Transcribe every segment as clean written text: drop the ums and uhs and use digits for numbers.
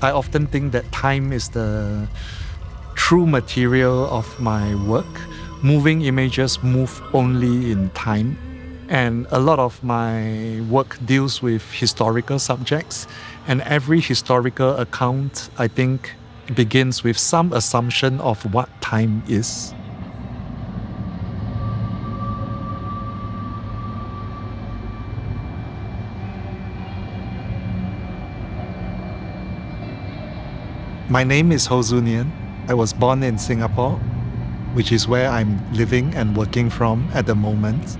I often think that time is the true material of my work. Moving images move only in time. And a lot of my work deals with historical subjects. And every historical account, I think, begins with some assumption of what time is. My name is Ho Zun Yen. I was born in Singapore, which is where I'm living and working from at the moment.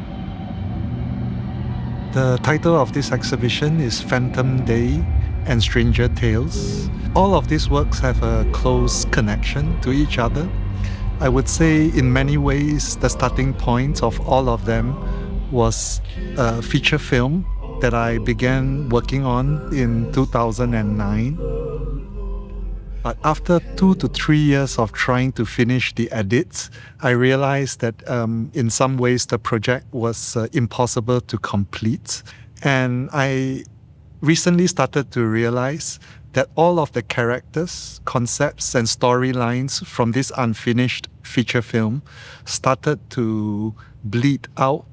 The title of this exhibition is Phantom Day and Stranger Tales. All of these works have a close connection to each other. I would say in many ways the starting point of all of them was a feature film that I began working on in 2009. But after 2 to 3 years of trying to finish the edits, I realized that in some ways the project was impossible to complete. And I recently started to realize that all of the characters, concepts, and storylines from this unfinished feature film started to bleed out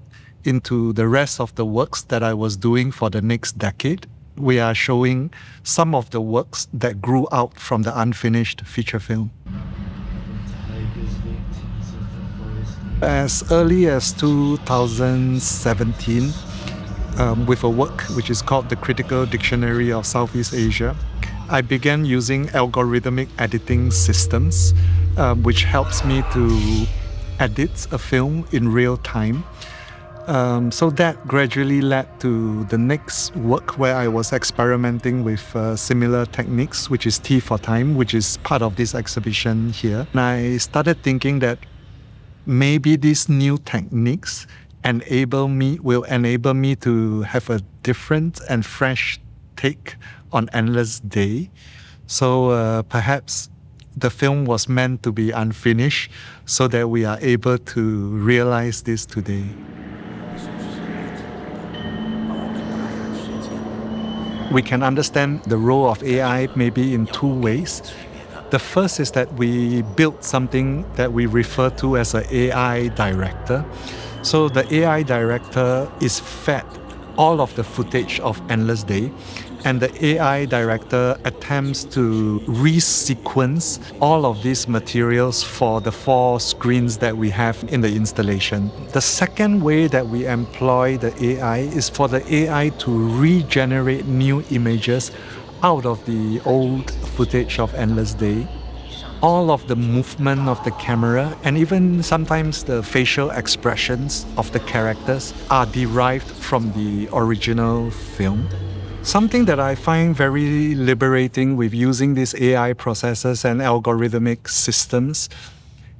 into the rest of the works that I was doing for the next decade. We are showing some of the works that grew out from the unfinished feature film. As early as 2017, with a work which is called The Critical Dictionary of Southeast Asia, I began using algorithmic editing systems, which helps me to edit a film in real time. So that gradually led to the next work where I was experimenting with similar techniques, which is T for Time, which is part of this exhibition here. And I started thinking that maybe these new techniques will enable me to have a different and fresh take on Endless Day. So perhaps the film was meant to be unfinished so that we are able to realize this today. We can understand the role of AI maybe in two ways. The first is that we built something that we refer to as an AI director. So the AI director is fed all of the footage of Endless Day, and the AI director attempts to resequence all of these materials for the 4 screens that we have in the installation. The second way that we employ the AI is for the AI to regenerate new images out of the old footage of Endless Day. All of the movement of the camera and even sometimes the facial expressions of the characters are derived from the original film. Something that I find very liberating with using these AI processes and algorithmic systems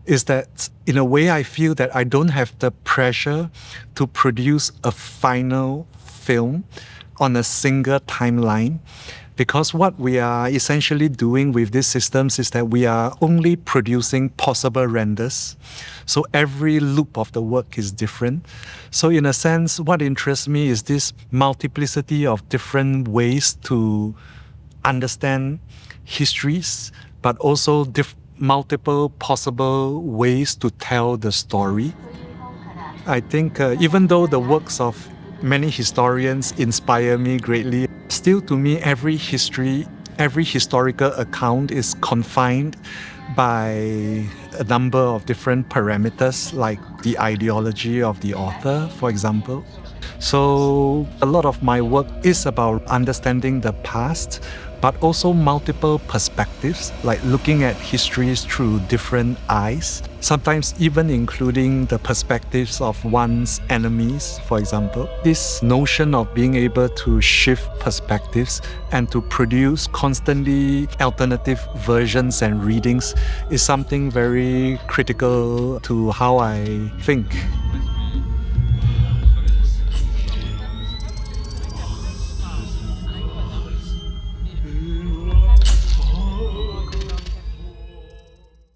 is that, in a way, I feel that I don't have the pressure to produce a final film on a single timeline, because what we are essentially doing with these systems is that we are only producing possible renders. So every loop of the work is different. So in a sense, what interests me is this multiplicity of different ways to understand histories, but also multiple possible ways to tell the story. I think even though the works of many historians inspire me greatly, still to me every historical account is confined by a number of different parameters, like the ideology of the author, for example. So a lot of my work is about understanding the past, but also multiple perspectives, like looking at histories through different eyes, sometimes even including the perspectives of one's enemies, for example. This notion of being able to shift perspectives and to produce constantly alternative versions and readings is something very critical to how I think.